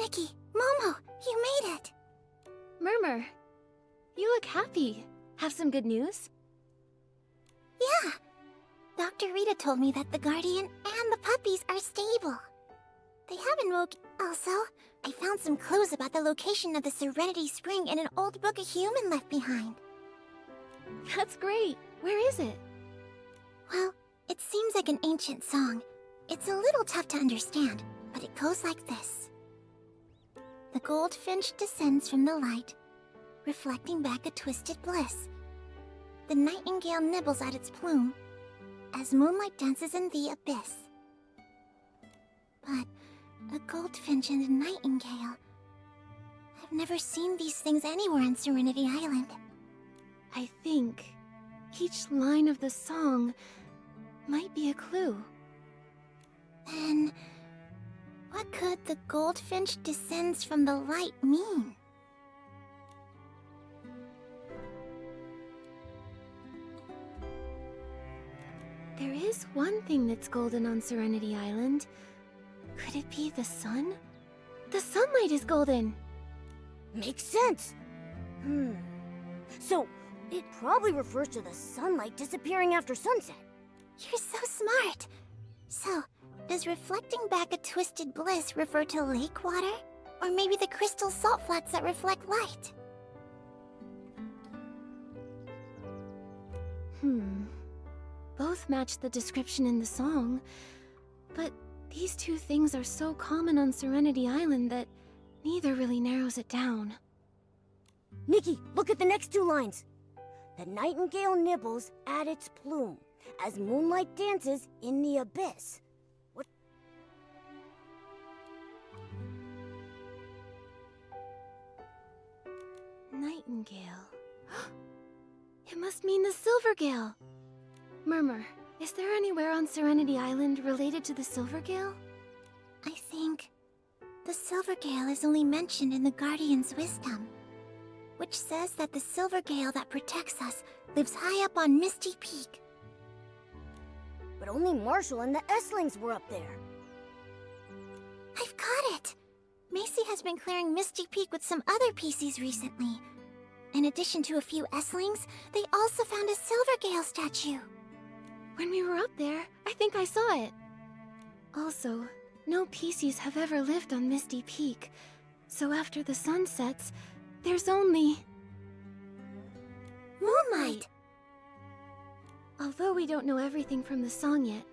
Nikki, Momo, you made it! Murmur, you look happy. Have some good news? Yeah. Dr. Rita told me that the Guardian and the puppies are stable. They haven't woke. Also, I found some clues about the location of the Serenity Spring in an old book a human left behind. That's great. Where is it? Well, it seems like an ancient song. It's a little tough to understand, but it goes like this. The goldfinch descends from the light, reflecting back a twisted bliss. The nightingale nibbles at its plume, as moonlight dances in the abyss. But a goldfinch and a nightingale... I've never seen these things anywhere on Serenity Island. I think each line of the song might be a clue. Then, what could the goldfinch descends from the light mean? There is one thing that's golden on Serenity Island. Could it be the sun? The sunlight is golden! Makes sense. So, it probably refers to the sunlight disappearing after sunset. You're so smart! So, does reflecting back a twisted bliss refer to lake water? Or maybe the crystal salt flats that reflect light? Both match the description in the song, but these two things are so common on Serenity Island that neither really narrows it down. Nikki, look at the next two lines. The nightingale nibbles at its plume, as moonlight dances in the abyss. What? Nightingale. It must mean the Silvergale. Murmur, is there anywhere on Serenity Island related to the Silvergale? I think the Silvergale is only mentioned in the Guardian's wisdom, which says that the Silvergale that protects us lives high up on Misty Peak. But only Marshall and the Esslings were up there. I've got it! Macy has been clearing Misty Peak with some other PCs recently. In addition to a few Esslings, they also found a Silvergale statue. When we were up there, I think I saw it. Also, no PCs have ever lived on Misty Peak, so after the sun sets, there's only... Moonlight! Although we don't know everything from the song yet,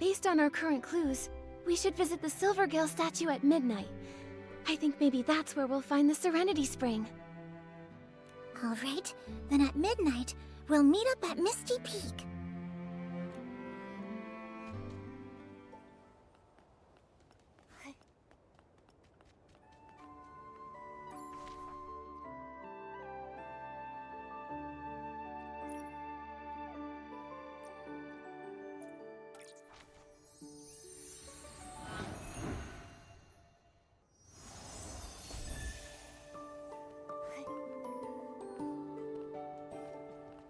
based on our current clues, we should visit the Silvergale statue at midnight. I think maybe that's where we'll find the Serenity Spring. Alright, then at midnight, we'll meet up at Misty Peak.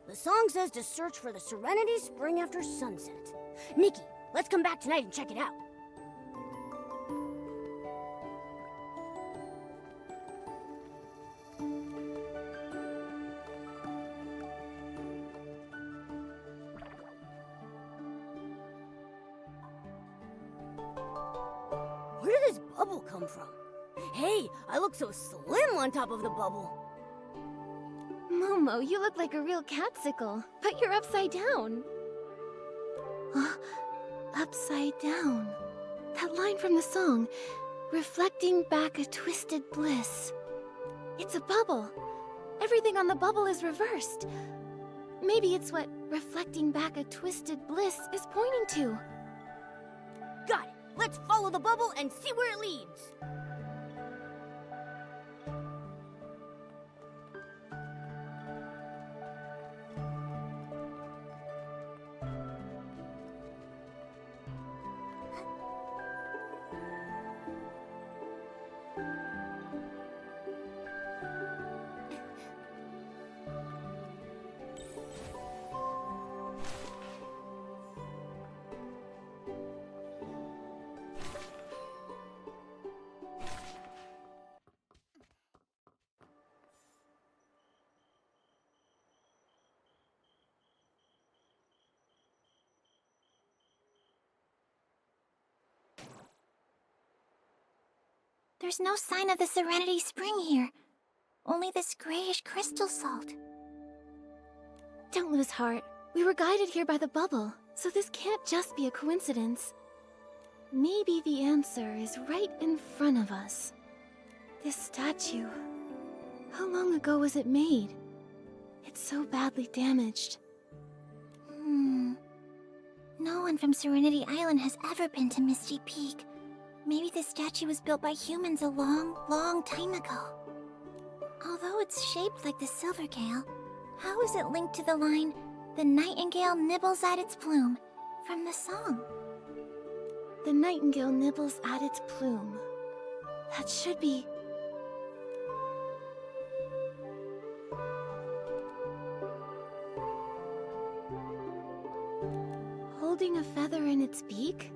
The song says to search for the Serenity Spring after sunset. Nikki, let's come back tonight and check it out. Where did this bubble come from? Hey, I look so slim on top of the bubble. Momo, you look like a real catsicle, but you're upside down. Upside down. That line from the song, reflecting back a twisted bliss. It's a bubble. Everything on the bubble is reversed. Maybe it's what reflecting back a twisted bliss is pointing to. Got it. Let's follow the bubble and see where it leads. There's no sign of the Serenity Spring here. Only this grayish crystal salt. Don't lose heart. We were guided here by the bubble, so this can't just be a coincidence. Maybe the answer is right in front of us. This statue. How long ago was it made? It's so badly damaged. No one from Serenity Island has ever been to Misty Peak. Maybe this statue was built by humans a long, long time ago. Although it's shaped like the Silvergale, how is it linked to the line, "The nightingale nibbles at its plume," from the song? The nightingale nibbles at its plume. That should be... holding a feather in its beak?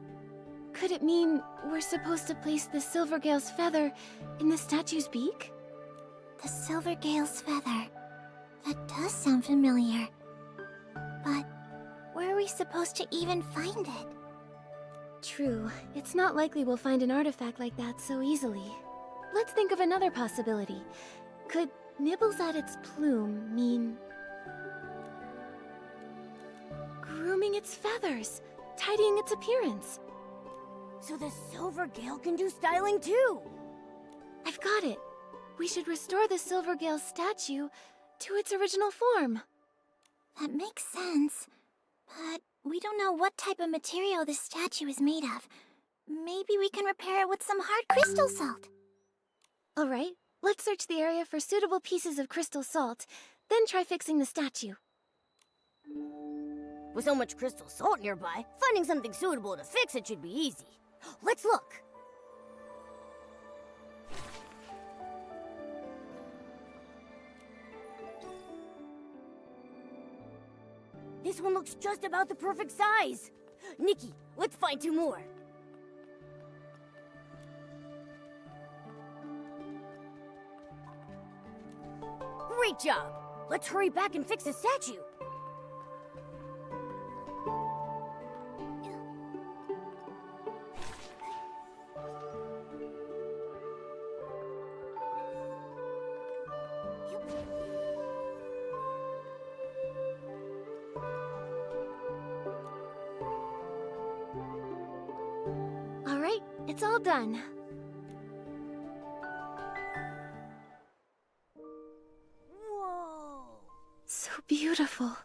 Could it mean we're supposed to place the Silvergale's feather in the statue's beak? The Silvergale's feather. That does sound familiar. But where are we supposed to even find it? True. It's not likely we'll find an artifact like that so easily. Let's think of another possibility. Could nibbles at its plume mean... grooming its feathers, tidying its appearance? So the Silvergale can do styling too! I've got it. We should restore the Silvergale statue to its original form. That makes sense. But we don't know what type of material this statue is made of. Maybe we can repair it with some hard crystal salt. All right, let's search the area for suitable pieces of crystal salt, then try fixing the statue. With so much crystal salt nearby, finding something suitable to fix it should be easy. Let's look! This one looks just about the perfect size! Nikki, let's find 2 more! Great job! Let's hurry back and fix the statue! All right, it's all done. Whoa! So beautiful.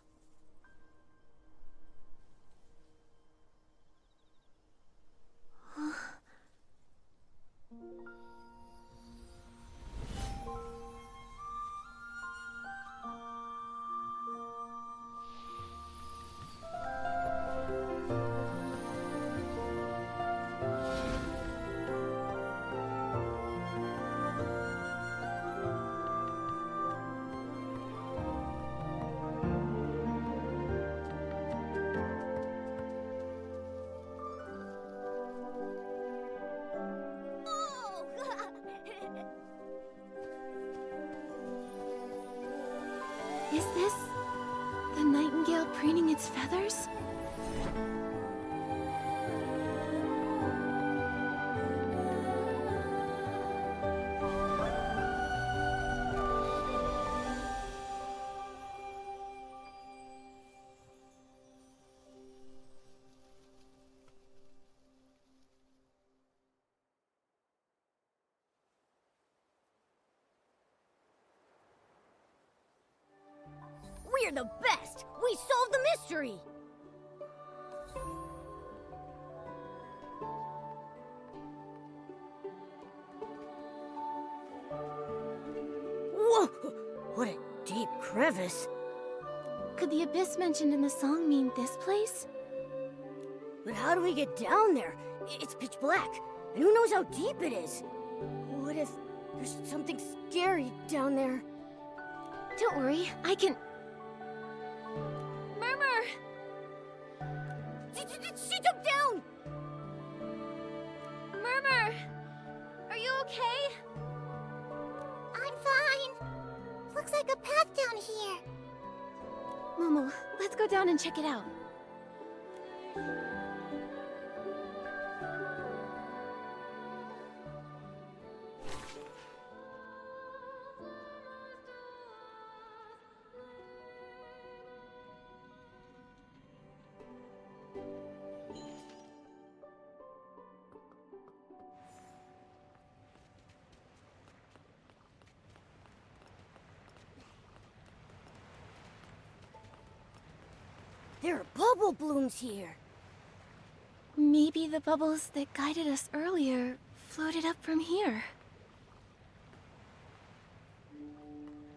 Is this the nightingale preening its feathers? We're the best! We solved the mystery! Whoa! What a deep crevice. Could the abyss mentioned in the song mean this place? But how do we get down there? It's pitch black, and who knows how deep it is? What if there's something scary down there? Don't worry, I can... Murmur! She jumped down! Murmur! Are you okay? I'm fine. Looks like a path down here. Momo, let's go down and check it out. There are bubble blooms here. Maybe the bubbles that guided us earlier floated up from here.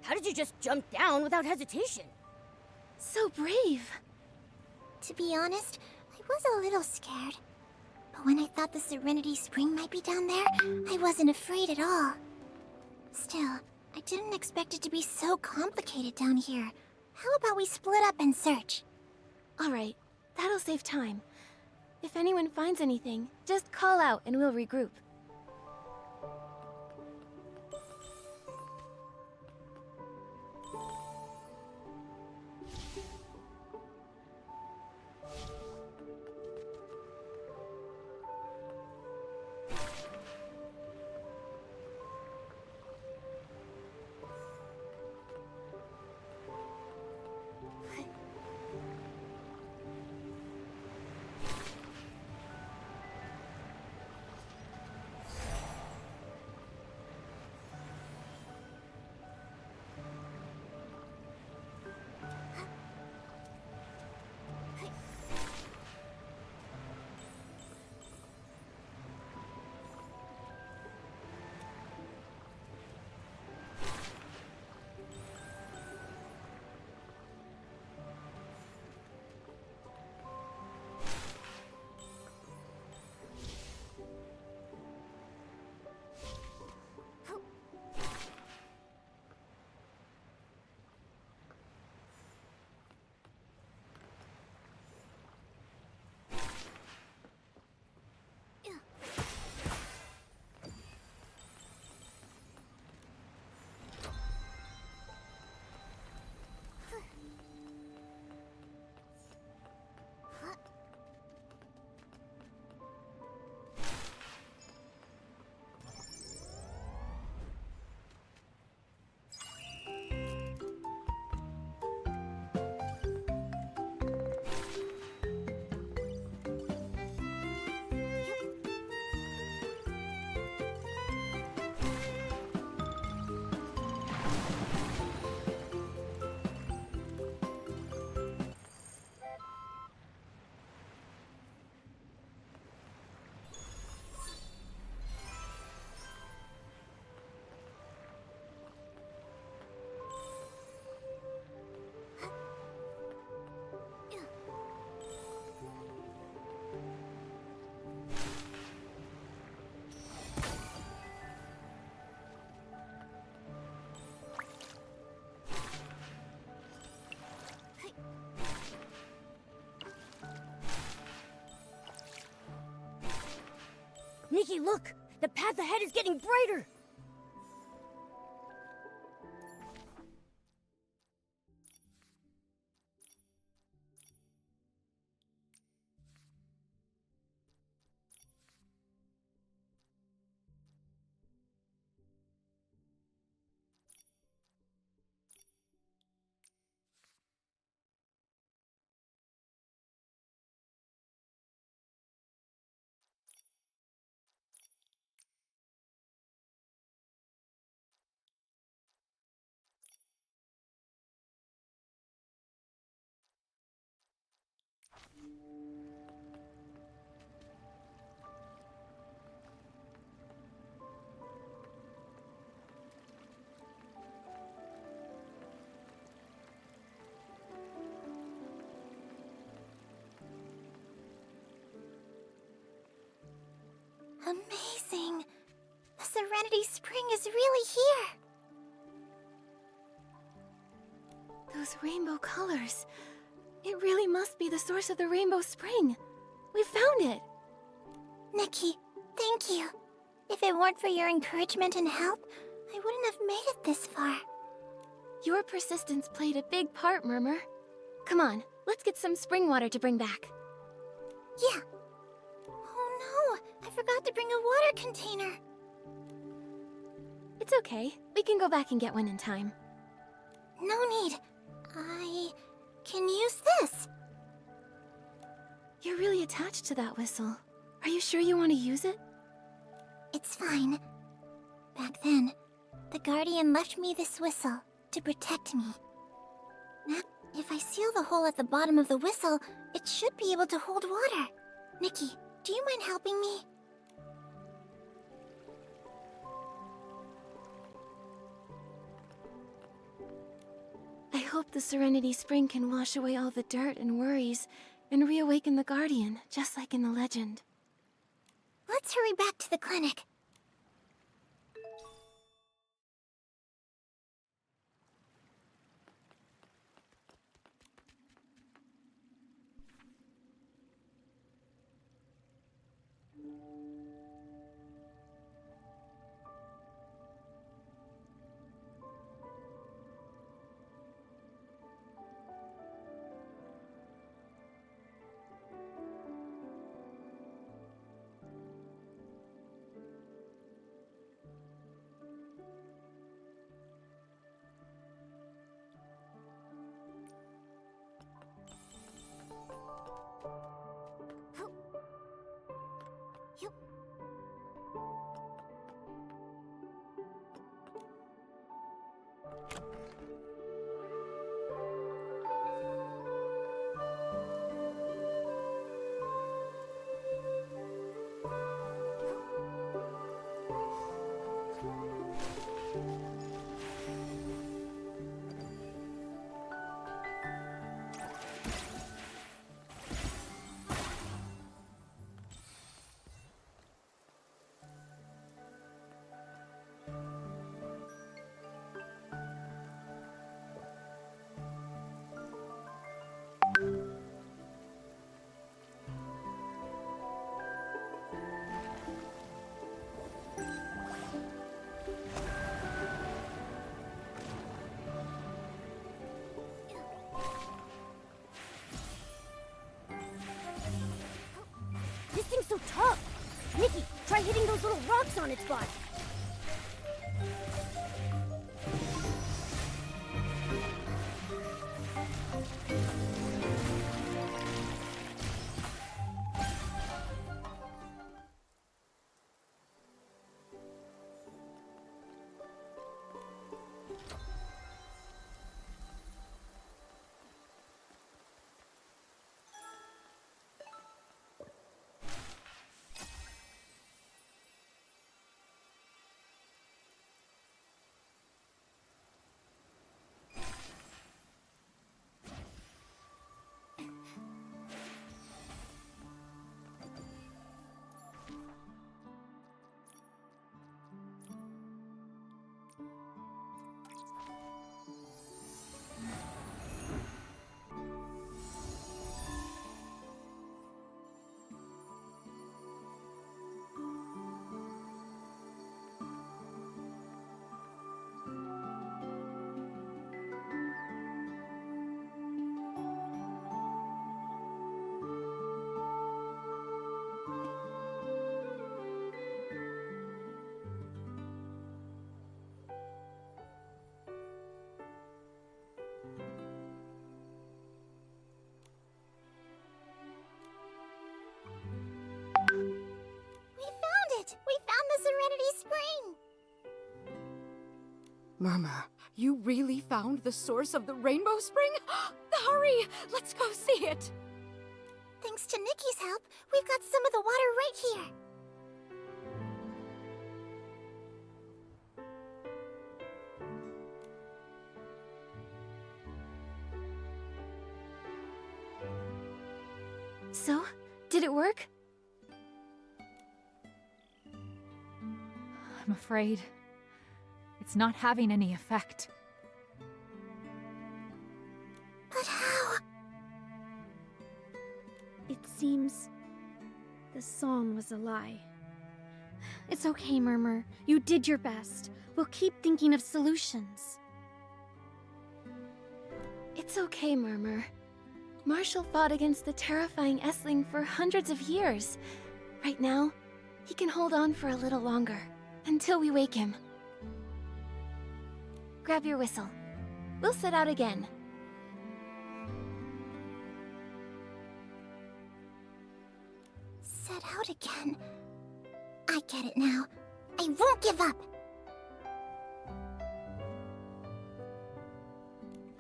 How did you just jump down without hesitation? So brave. To be honest, I was a little scared. But when I thought the Serenity Spring might be down there, I wasn't afraid at all. Still, I didn't expect it to be so complicated down here. How about we split up and search? Alright, that'll save time. If anyone finds anything, just call out and we'll regroup. Nikki, look! The path ahead is getting brighter! Amazing! The Serenity Spring is really here! Those rainbow colors. It really must be the source of the Rainbow Spring. We found it! Nikki, thank you. If it weren't for your encouragement and help, I wouldn't have made it this far. Your persistence played a big part, Murmur. Come on, let's get some spring water to bring back. Yeah. Oh no, I forgot to bring a water container. It's okay. We can go back and get one in time. No need. I can use this. You're really attached to that whistle. Are you sure you want to use it? It's fine. Back then, the Guardian left me this whistle to protect me. If I seal the hole at the bottom of the whistle, it should be able to hold water. Nikki, do you mind helping me? I hope the Serenity Spring can wash away all the dirt and worries and reawaken the Guardian, just like in the legend. Let's hurry back to the clinic. This thing's so tough. Nikki, try hitting those little rocks on its butt. We found the Serenity Spring! Murmur, you really found the source of the rainbow spring? Hurry! Let's go see it! Thanks to Nikki's help, we've got some of the water right here. So, did it work? I'm afraid it's not having any effect. But how? It seems the song was a lie. It's okay, Murmur. You did your best. We'll keep thinking of solutions. It's okay, Murmur. Marshall fought against the terrifying Essling for hundreds of years. Right now, he can hold on for a little longer, until we wake him. Grab your whistle. We'll set out again. Set out again? I get it now. I won't give up!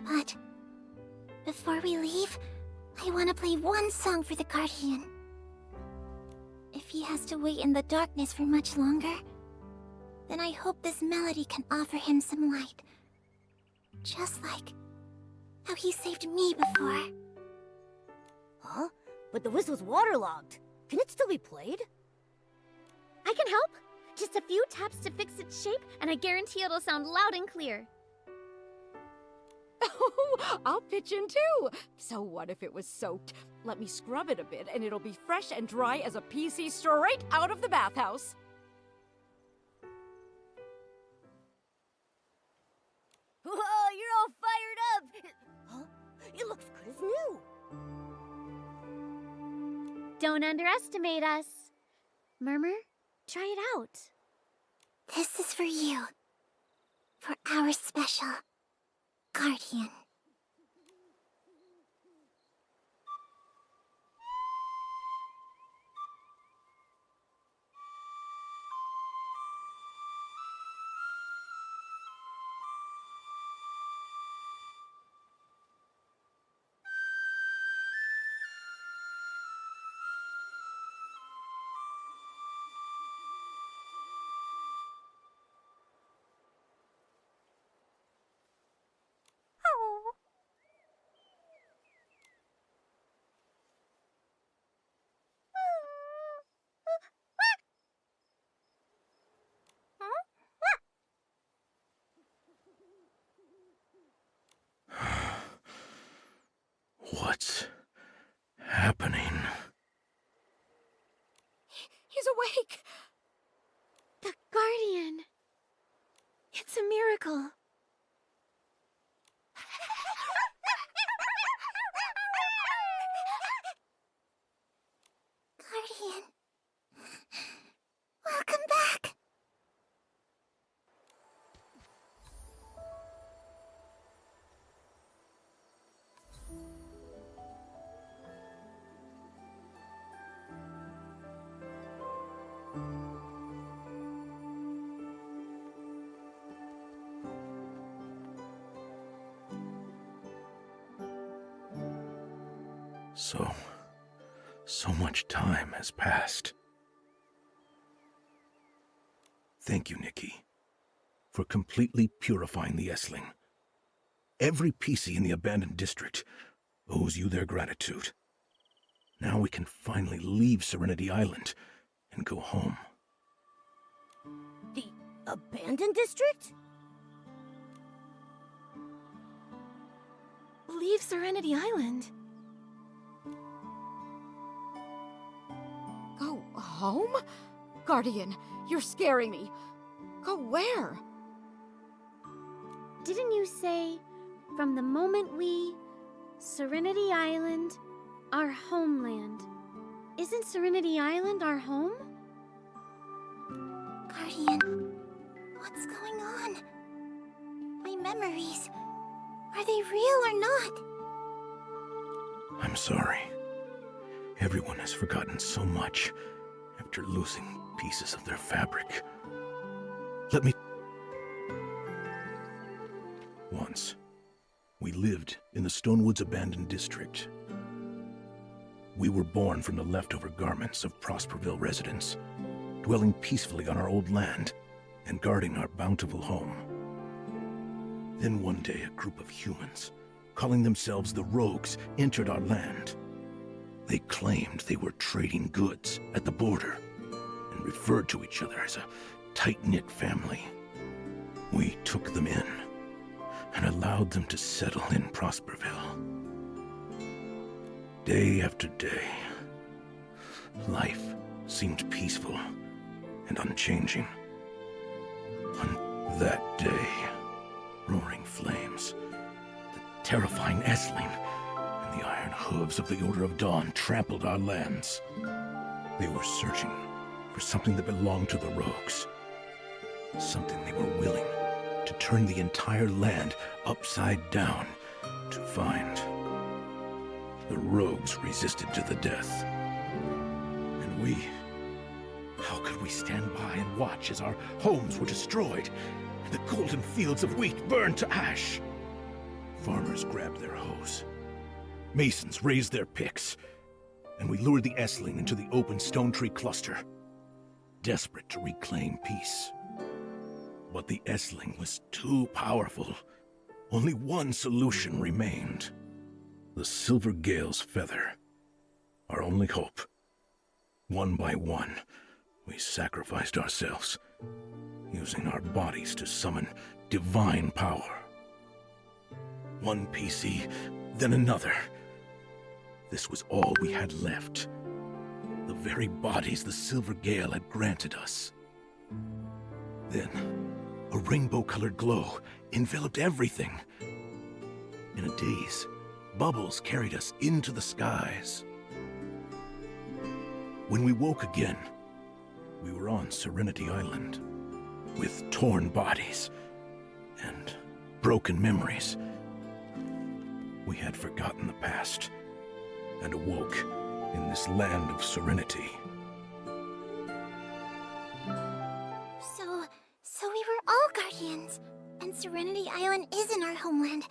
But Before we leave, I want to play one song for the Guardian. If he has to wait in the darkness for much longer, then I hope this melody can offer him some light. Just like how he saved me before. Huh? But the whistle's waterlogged. Can it still be played? I can help. Just a few taps to fix its shape, and I guarantee it'll sound loud and clear. Oh, I'll pitch in too. So what if it was soaked? Let me scrub it a bit and it'll be fresh and dry as a PC straight out of the bathhouse. Whoa, you're all fired up! Huh? It looks good as new. Don't underestimate us. Murmur, try it out. This is for you. For our special Guardian. What's happening? He's awake. The Guardian. It's a miracle. Guardian. Welcome back. So much time has passed. Thank you, Nikki, for completely purifying the Essling. Every PC in the abandoned district owes you their gratitude. Now we can finally leave Serenity Island and go home. The abandoned district? Leave Serenity Island. Go home? Guardian, you're scaring me. Go where? Didn't you say, from the moment we... Serenity Island, our homeland. Isn't Serenity Island our home? Guardian, what's going on? My memories, are they real or not? I'm sorry. Everyone has forgotten so much after losing pieces of their fabric. Let me... Once, we lived in the Stonewoods abandoned district. We were born from the leftover garments of Prosperville residents, dwelling peacefully on our old land and guarding our bountiful home. Then one day, a group of humans, calling themselves the Rogues, entered our land. They claimed they were trading goods at the border and referred to each other as a tight-knit family. We took them in and allowed them to settle in Prosperville. Day after day, life seemed peaceful and unchanging. On that day, roaring flames, the terrifying Essling, and the iron hooves of the Order of Dawn trampled our lands. They were searching for something that belonged to the Rogues. Something they were willing to turn the entire land upside down to find. The Rogues resisted to the death. And we... how could we stand by and watch as our homes were destroyed and the golden fields of wheat burned to ash? Farmers grabbed their hoes Masons raised their picks, and we lured the Essling into the open stone tree cluster, desperate to reclaim peace. But the Essling was too powerful. Only one solution remained. The Silver Gale's feather. Our only hope. One by one, we sacrificed ourselves, using our bodies to summon divine power. One PC, then another. This was all we had left. The very bodies the Silver Gale had granted us. Then, a rainbow-colored glow enveloped everything. In a daze, bubbles carried us into the skies. When we woke again, we were on Serenity Island, with torn bodies and broken memories. We had forgotten the past and awoke in this land of serenity. So we were all guardians, and Serenity Island isn't our homeland.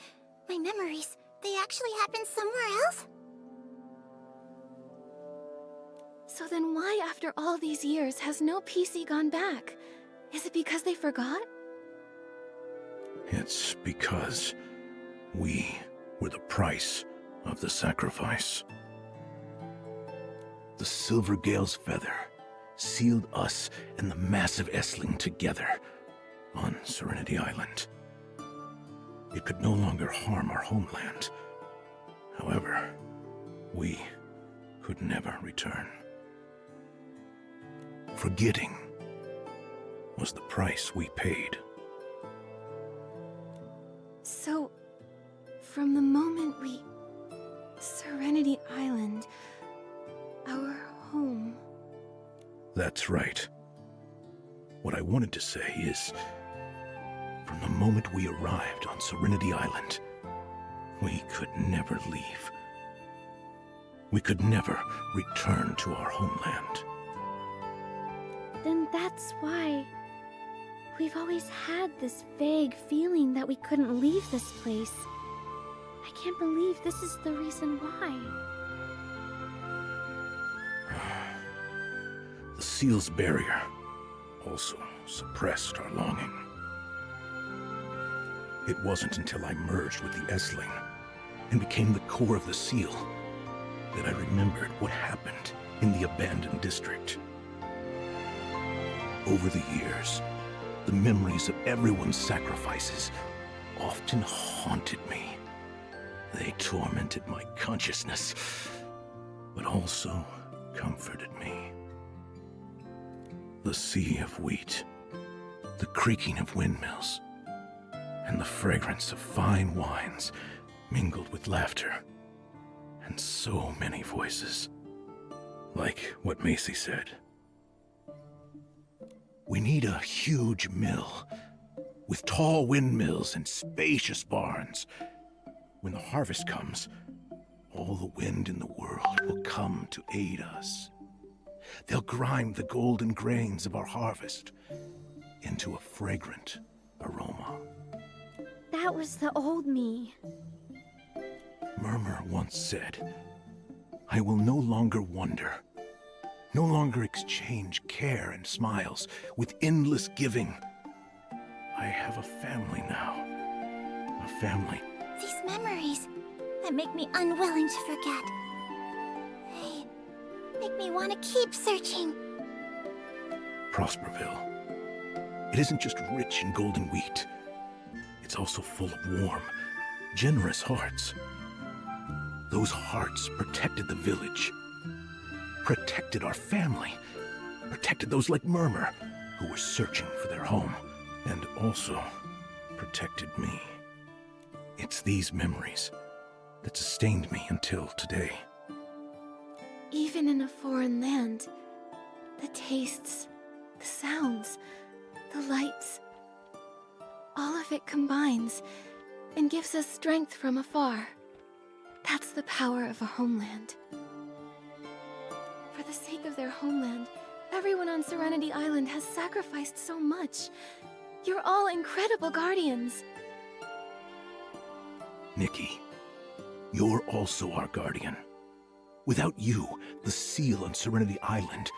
My memories, they actually happened somewhere else? So then why, after all these years, has no PC gone back? Is it because they forgot? It's because we were the price of the sacrifice. The Silver Gale's feather sealed us and the massive Essling together on Serenity Island. It could no longer harm our homeland. However, we could never return. Forgetting was the price we paid. So, from the moment we... Serenity Island... our home... That's right. What I wanted to say is, from the moment we arrived on Serenity Island, we could never leave. We could never return to our homeland. Then that's why we've always had this vague feeling that we couldn't leave this place. I can't believe this is the reason why. The seal's barrier also suppressed our longing. It wasn't until I merged with the Essling and became the core of the seal that I remembered what happened in the abandoned district. Over the years, the memories of everyone's sacrifices often haunted me. They tormented my consciousness, but also comforted me. The sea of wheat, the creaking of windmills, and the fragrance of fine wines mingled with laughter, and so many voices. Like what Macy said. We need a huge mill, with tall windmills and spacious barns. When the harvest comes, all the wind in the world will come to aid us. They'll grind the golden grains of our harvest into a fragrant aroma. That was the old me. Murmur once said, I will no longer wonder, no longer exchange care and smiles with endless giving. I have a family now. A family. These memories that make me unwilling to forget. They make me want to keep searching. Prosperville. It isn't just rich in golden wheat. It's also full of warm, generous hearts. Those hearts protected the village, protected our family, protected those like Murmur who were searching for their home, and also protected me. It's these memories that sustained me until today. Even in a foreign land, the tastes, the sounds, the lights, all of it combines and gives us strength from afar. That's the power of a homeland. For the sake of their homeland, everyone on Serenity Island has sacrificed so much. You're all incredible guardians. Nikki, You're also our guardian. Without you, the seal on Serenity Island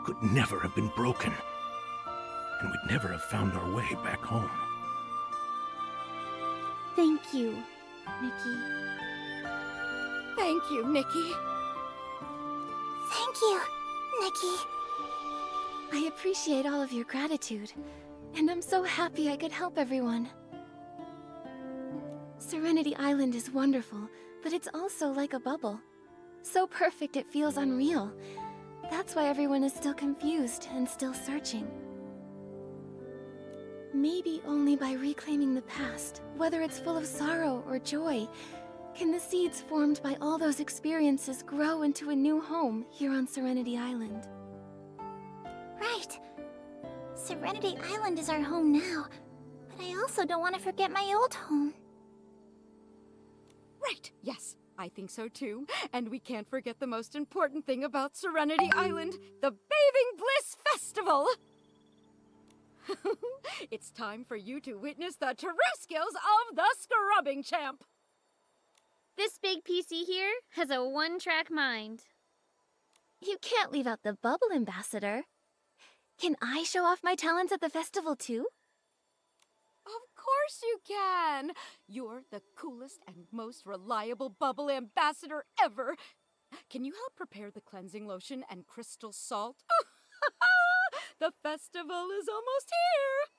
could never have been broken, and we'd never have found our way back home. Thank you, Nikki. Thank you, Nikki. Thank you, Nikki. I appreciate all of your gratitude, and I'm so happy I could help everyone. Serenity Island is wonderful, but it's also like a bubble. So perfect it feels unreal. That's why everyone is still confused and still searching. Maybe only by reclaiming the past, whether it's full of sorrow or joy, can the seeds formed by all those experiences grow into a new home here on Serenity Island. Right. Serenity Island is our home now, but I also don't want to forget my old home. Right, yes, I think so too. And we can't forget the most important thing about Serenity Island, the Bathing Bliss Festival! It's time for you to witness the true skills of the scrubbing champ! This big PC here has a one-track mind. You can't leave out the bubble ambassador. Can I show off my talents at the festival too? Of course you can! You're the coolest and most reliable bubble ambassador ever! Can you help prepare the cleansing lotion and crystal salt? The festival is almost here!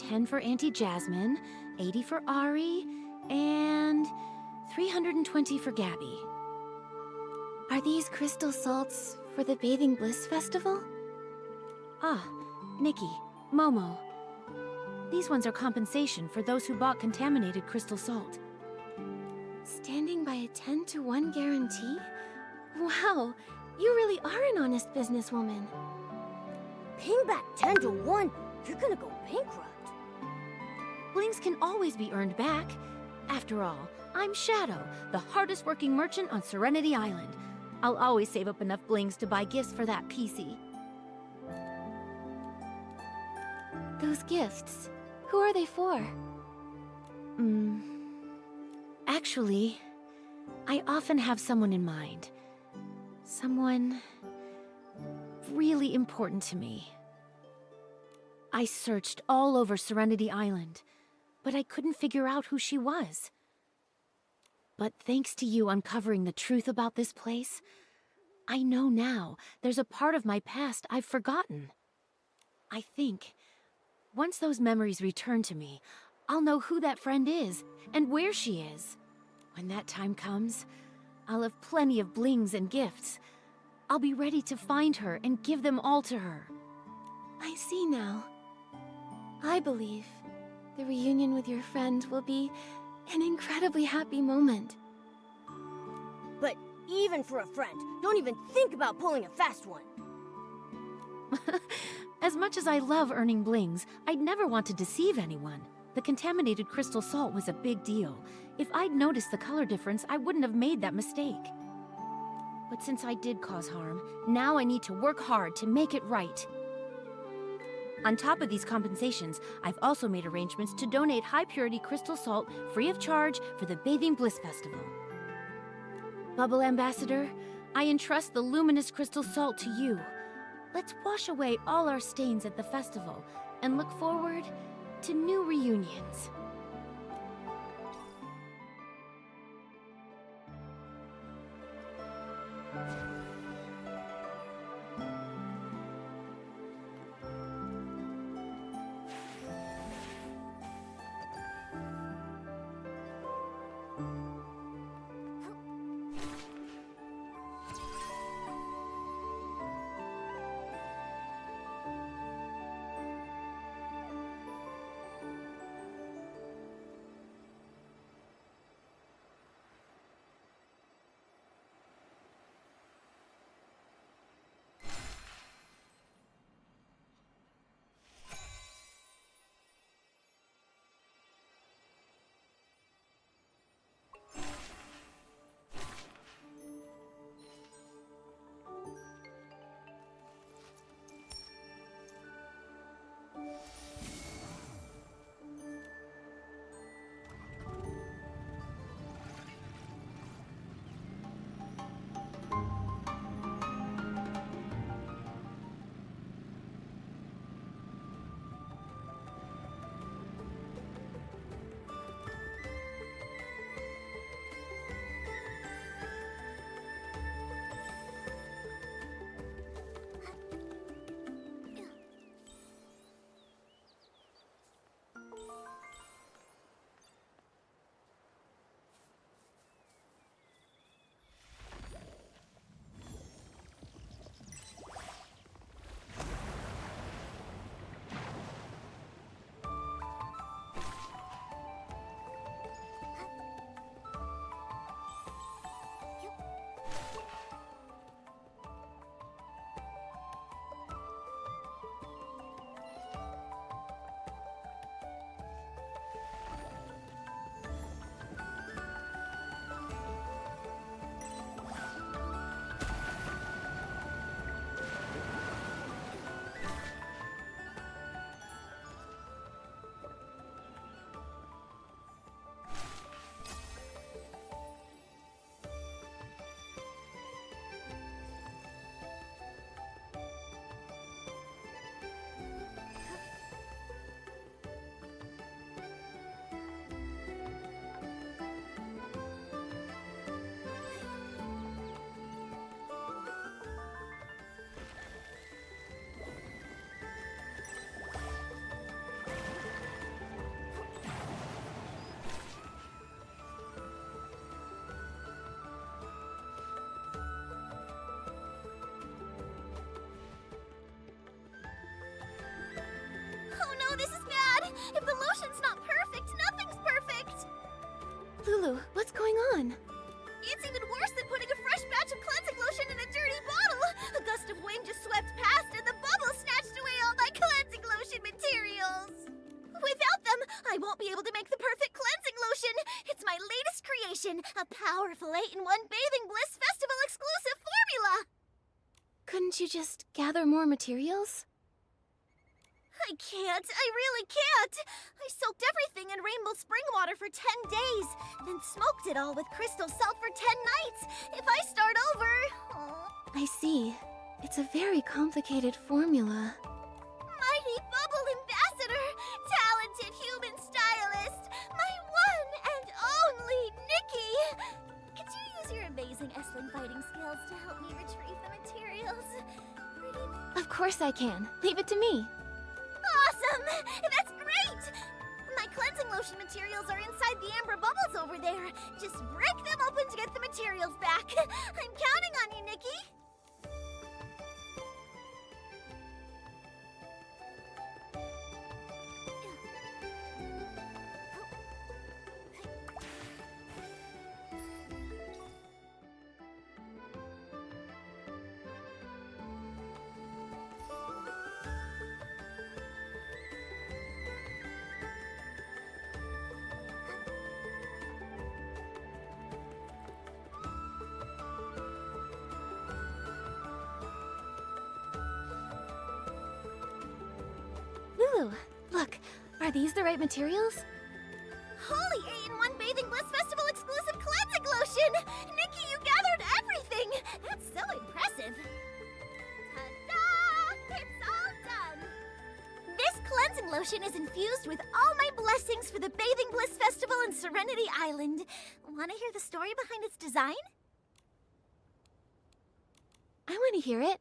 $10 for Auntie Jasmine, $80 for Ari, and $320 for Gabby. Are these crystal salts for the Bathing Bliss Festival? Ah, Nikki, Momo. These ones are compensation for those who bought contaminated crystal salt. Standing by a 10-to-1 guarantee? Wow, you really are an honest businesswoman. Ping back 10 to 1, you're gonna go bankrupt. Blings can always be earned back. After all, I'm Shadow, the hardest working merchant on Serenity Island. I'll always save up enough blings to buy gifts for that PC. Those gifts, who are they for? Actually, I often have someone in mind. Someone really important to me. I searched all over Serenity Island, but I couldn't figure out who she was. But thanks to you uncovering the truth about this place, I know now there's a part of my past I've forgotten. I think once those memories return to me, I'll know who that friend is and where she is. When that time comes, I'll have plenty of blings and gifts. I'll be ready to find her and give them all to her. I see now. I believe the reunion with your friend will be an incredibly happy moment. But even for a friend, don't even think about pulling a fast one. As much as I love earning blings, I'd never want to deceive anyone. The contaminated crystal salt was a big deal. If I'd noticed the color difference, I wouldn't have made that mistake. But since I did cause harm, now I need to work hard to make it right. On top of these compensations, I've also made arrangements to donate high-purity crystal salt free of charge for the Bathing Bliss Festival. Bubble Ambassador, I entrust the luminous crystal salt to you. Let's wash away all our stains at the festival and look forward to new reunions. going on? It's even worse than putting a fresh batch of cleansing lotion in a dirty bottle! A gust of wind just swept past and the bubble snatched away all my cleansing lotion materials! Without them, I won't be able to make the perfect cleansing lotion! It's my latest creation, a powerful 8-in-1 Bathing Bliss Festival exclusive formula! Couldn't you just gather more materials? I can't. I really can't. I soaked everything in rainbow spring water for 10 days, then smoked it all with crystal salt for 10 nights. If I start over... I see. It's a very complicated formula. Mighty Bubble Ambassador, talented human stylist, my one and only Nikki! Could you use your amazing Essling fighting skills to help me retrieve the materials? Of course I can. Leave it to me. Awesome! That's great! My cleansing lotion materials are inside the amber bubbles over there. Just break them open to get the materials back. I'm counting on you, Nikki! Lulu, look. Are these the right materials? Holy 8-in-1 Bathing Bliss Festival exclusive cleansing lotion! Nikki, you gathered everything! That's so impressive! Ta-da! It's all done! This cleansing lotion is infused with all my blessings for the Bathing Bliss Festival in Serenity Island. Want to hear the story behind its design? I want to hear it.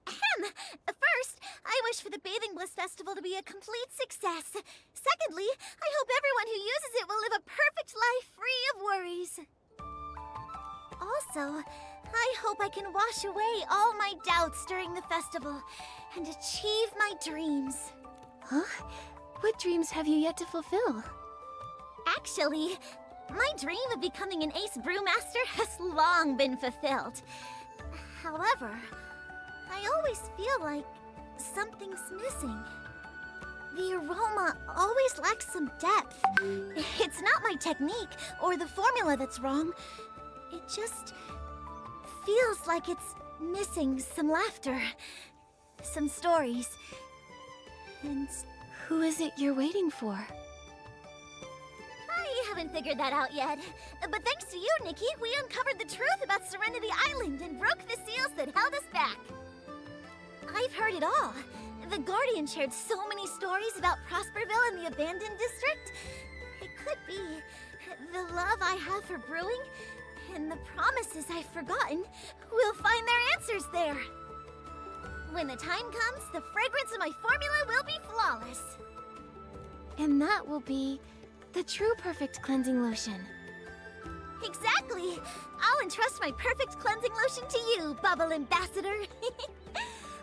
Ahem! First, I wish for the Bathing Bliss Festival to be a complete success. Secondly, I hope everyone who uses it will live a perfect life free of worries. Also, I hope I can wash away all my doubts during the festival and achieve my dreams. Huh? What dreams have you yet to fulfill? Actually, my dream of becoming an ace brewmaster has long been fulfilled. However, I always feel like something's missing. The aroma always lacks some depth. It's not my technique or the formula that's wrong. It just feels like it's missing some laughter, some stories, and... Who is it you're waiting for? I haven't figured that out yet. But thanks to you, Nikki, we uncovered the truth about Serenity Island and broke the seals that held us back. I've heard it all. The Guardian shared so many stories about Prosperville and the abandoned district. It could be the love I have for brewing and the promises I've forgotten will find their answers there. When the time comes, the fragrance of my formula will be flawless. And that will be the true perfect cleansing lotion. Exactly! I'll entrust my perfect cleansing lotion to you, Bubble Ambassador.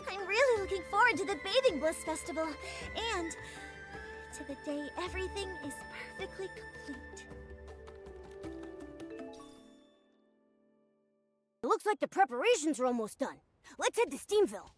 I'm really looking forward to the Bathing Bliss Festival, and to the day everything is perfectly complete. It looks like the preparations are almost done. Let's head to Steamville.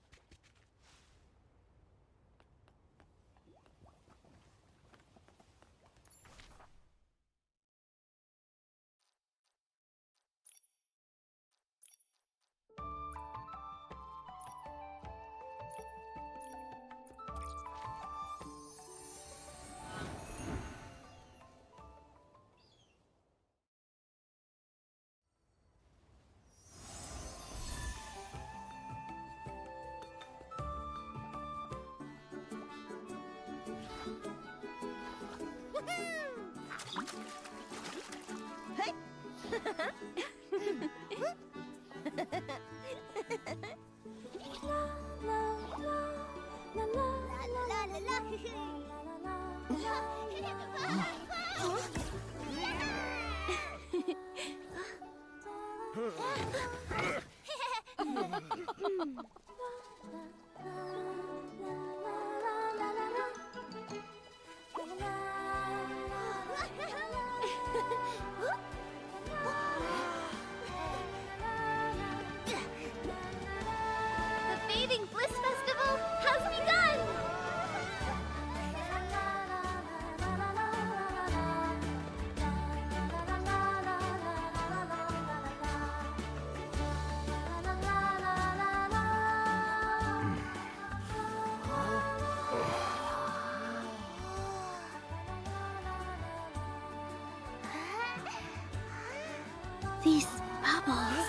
These bubbles.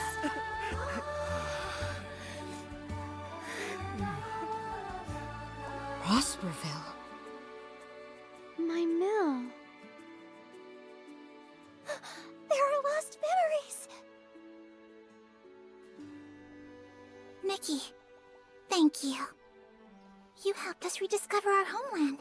Prosperville. My mill. There are lost memories! Nikki, thank you. You helped us rediscover our homeland.